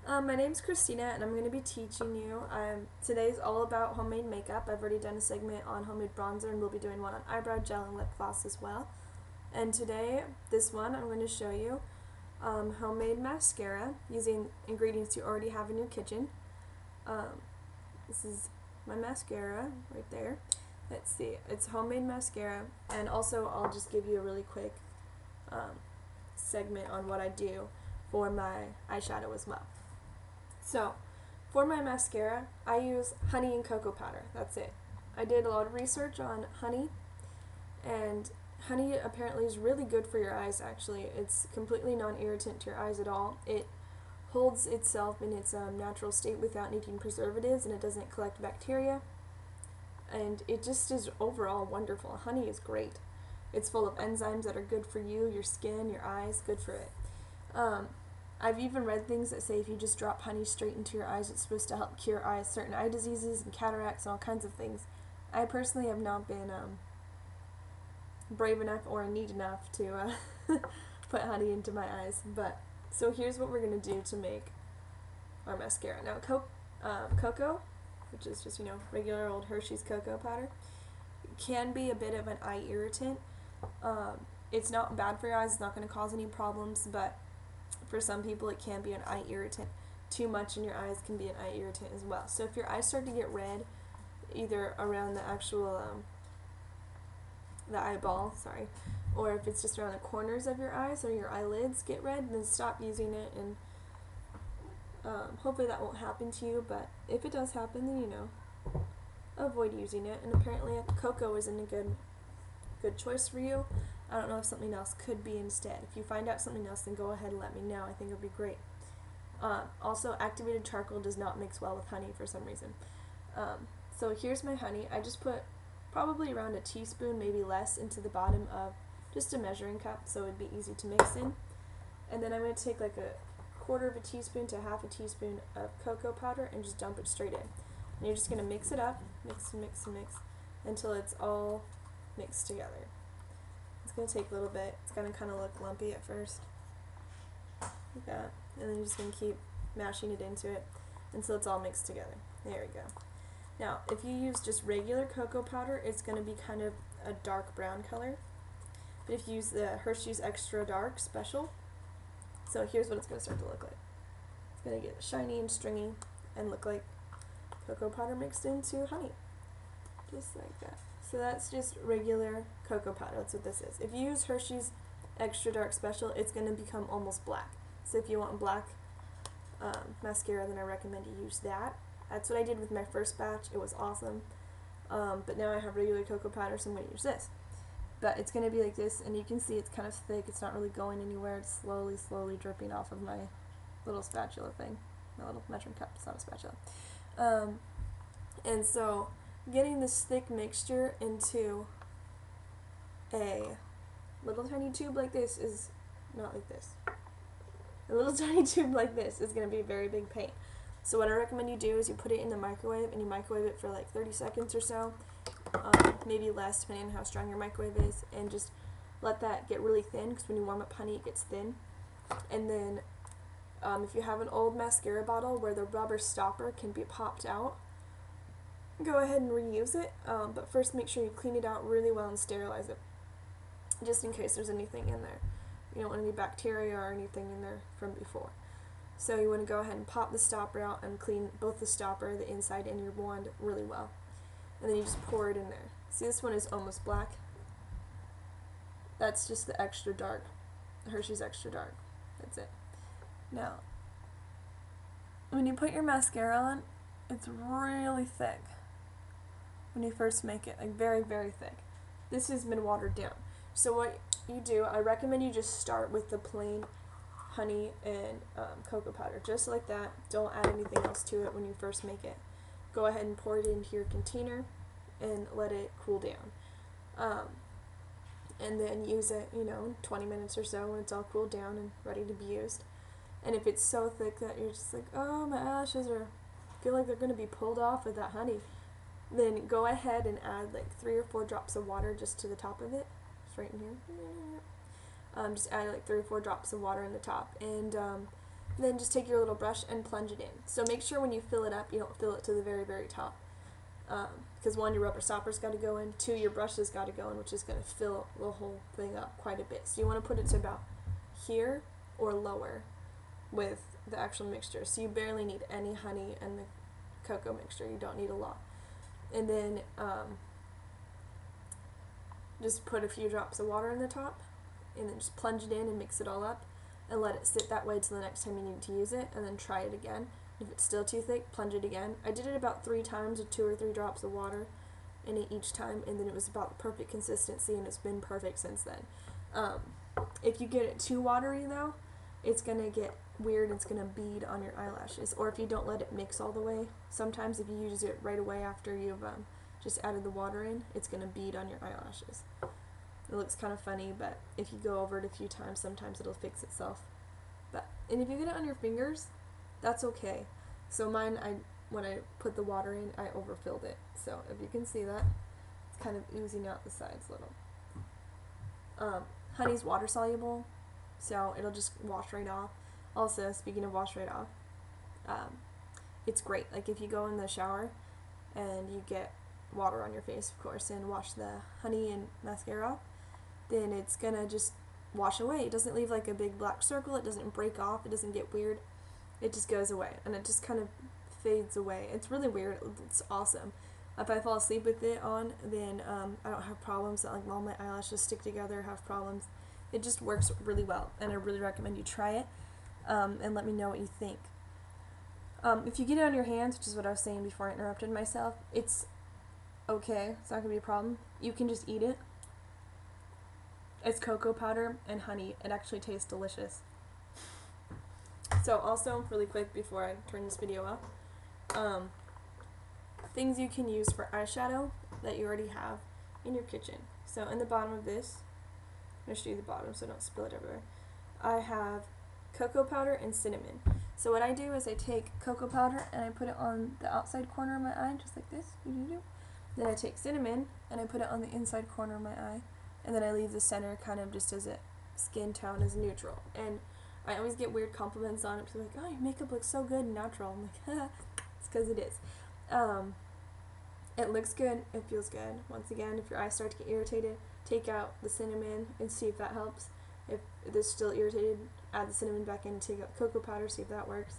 My name's Kristina, and I'm going to be teaching you. Today's all about homemade makeup. I've already done a segment on homemade bronzer, and we'll be doing one on eyebrow gel and lip gloss as well. And today, this one, I'm going to show you homemade mascara using ingredients you already have in your kitchen. This is my mascara right there. Let's see, it's homemade mascara, and also I'll just give you a really quick segment on what I do for my eyeshadow as well. So, for my mascara, I use honey and cocoa powder. That's it. I did a lot of research on honey, and honey apparently is really good for your eyes, actually. It's completely non-irritant to your eyes at all. It holds itself in its natural state without needing preservatives, and it doesn't collect bacteria. And it just is overall wonderful. Honey is great. It's full of enzymes that are good for you, your skin, your eyes, good for it. I've even read things that say if you just drop honey straight into your eyes, it's supposed to help cure certain eye diseases and cataracts and all kinds of things. I personally have not been brave enough or neat enough to put honey into my eyes. But so here's what we're going to do to make our mascara. Now, cocoa, which is just, regular old Hershey's cocoa powder, can be a bit of an eye irritant. It's not bad for your eyes, it's not going to cause any problems, but for some people it can be an eye irritant. Too much in your eyes can be an eye irritant as well. So if your eyes start to get red, either around the actual, the eyeball, or if it's just around the corners of your eyes or your eyelids get red, then stop using it, and hopefully that won't happen to you, but if it does happen, then avoid using it. And apparently cocoa isn't a good choice for you. I don't know if something else could be instead. If you find out something else, then go ahead and let me know. I think it would be great. Also, activated charcoal does not mix well with honey for some reason. So here's my honey. I just put probably around a teaspoon, maybe less, into the bottom of just a measuring cup so it'd be easy to mix in. And then I'm going to take like a quarter of a teaspoon to half a teaspoon of cocoa powder and just dump it straight in. And you're just going to mix it up, mix and mix and mix, until it's all mixed together. It's going to take a little bit. It's going to kind of look lumpy at first, like that. And then you're just going to keep mashing it into it until it's all mixed together. There we go. Now, if you use just regular cocoa powder, it's going to be kind of a dark brown color. But if you use the Hershey's Extra Dark Special, so here's what it's going to start to look like. It's going to get shiny and stringy and look like cocoa powder mixed into honey. Just like that. So that's just regular cocoa powder. That's what this is. If you use Hershey's Extra Dark Special, it's going to become almost black. So if you want black mascara, then I recommend you use that. That's what I did with my first batch. It was awesome. But now I have regular cocoa powder, so I'm going to use this. But it's going to be like this, and you can see it's kind of thick. It's not really going anywhere. It's slowly dripping off of my little spatula thing. My little measuring cup. It's not a spatula. And so getting this thick mixture into a little tiny tube like this is not like this. A little tiny tube like this is going to be a very big pain. So what I recommend you do is you put it in the microwave, and you microwave it for like 30 seconds or so, maybe less depending on how strong your microwave is, and just let that get really thin, because when you warm up honey it gets thin. And then if you have an old mascara bottle where the rubber stopper can be popped out, go ahead and reuse it, but first make sure you clean it out really well and sterilize it, just in case there's anything in there. You don't want any bacteria or anything in there from before. So you want to go ahead and pop the stopper out and clean both the stopper, the inside, and your wand really well. And then you just pour it in there. See, this one is almost black. That's just the extra dark, Hershey's Extra Dark. That's it. Now, when you put your mascara on, it's really thick. When you first make it, like very, very thick. This has been watered down. So what you do, I recommend you just start with the plain honey and cocoa powder, just like that. Don't add anything else to it when you first make it. Go ahead and pour it into your container and let it cool down. And then use it, 20 minutes or so when it's all cooled down and ready to be used. And if it's so thick that you're just like, oh, my lashes feel like they're going to be pulled off with that honey, then go ahead and add like 3 or 4 drops of water just to the top of it. It's right in here. Just add like 3 or 4 drops of water in the top, and Then just take your little brush and plunge it in. So make sure when you fill it up, you don't fill it to the very, very top. Because one, your rubber stopper's got to go in. Two, your brush has got to go in, which is going to fill the whole thing up quite a bit. So you want to put it to about here or lower with the actual mixture. So you barely need any honey and the cocoa mixture. You don't need a lot. And then just put a few drops of water in the top, and then just plunge it in and mix it all up, and let it sit that way till the next time you need to use it, and then try it again. If it's still too thick, plunge it again. I did it about 3 times with 2 or 3 drops of water in it each time, and then it was about the perfect consistency, and it's been perfect since then. If you get it too watery though, it's going to get weird. It's going to bead on your eyelashes. Or if you don't let it mix all the way, sometimes if you use it right away after you've just added the water in, it's going to bead on your eyelashes. It looks kind of funny, but if you go over it a few times, sometimes it'll fix itself. And if you get it on your fingers, that's okay. So mine, when I put the water in, I overfilled it. So if you can see that, it's kind of oozing out the sides a little. Honey's water soluble, so it'll just wash right off. Also, speaking of wash right off, it's great. Like if you go in the shower and you get water on your face, of course, and wash the honey and mascara off, then it's gonna just wash away. It doesn't leave like a big black circle. It doesn't break off. It doesn't get weird. It just goes away, and it just kind of fades away. It's really weird. It's awesome. If I fall asleep with it on, then I don't have problems that like all my eyelashes stick together, have problems. It just works really well, and I really recommend you try it, and let me know what you think. If you get it on your hands, which is what I was saying before I interrupted myself, it's okay. It's not going to be a problem. You can just eat it. It's cocoa powder and honey. It actually tastes delicious. So also, really quick before I turn this video off, things you can use for eyeshadow that you already have in your kitchen. So in the bottom of this, I'm going to show you the bottom so I don't spill it everywhere. I have cocoa powder and cinnamon. So what I do is I take cocoa powder and I put it on the outside corner of my eye, just like this. Then I take cinnamon and I put it on the inside corner of my eye, and then I leave the center kind of just as a skin tone as neutral. And I always get weird compliments on it. People are like, oh, your makeup looks so good and natural. I'm like, haha, it's because it is. It looks good. It feels good. Once again, if your eyes start to get irritated, take out the cinnamon and see if that helps. If it's still irritated, add the cinnamon back in and take out the cocoa powder, see if that works.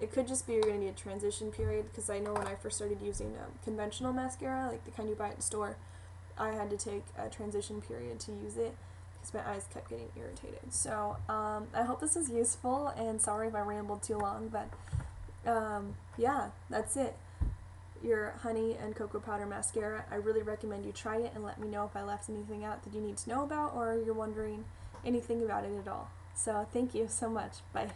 It could just be you're going to need a transition period, because I know when I first started using conventional mascara, like the kind you buy at the store, I had to take a transition period to use it because my eyes kept getting irritated. So I hope this is useful, and sorry if I rambled too long, but yeah, that's it. Your honey and cocoa powder mascara. I really recommend you try it and let me know if I left anything out that you need to know about, or you're wondering anything about it at all. So thank you so much. Bye.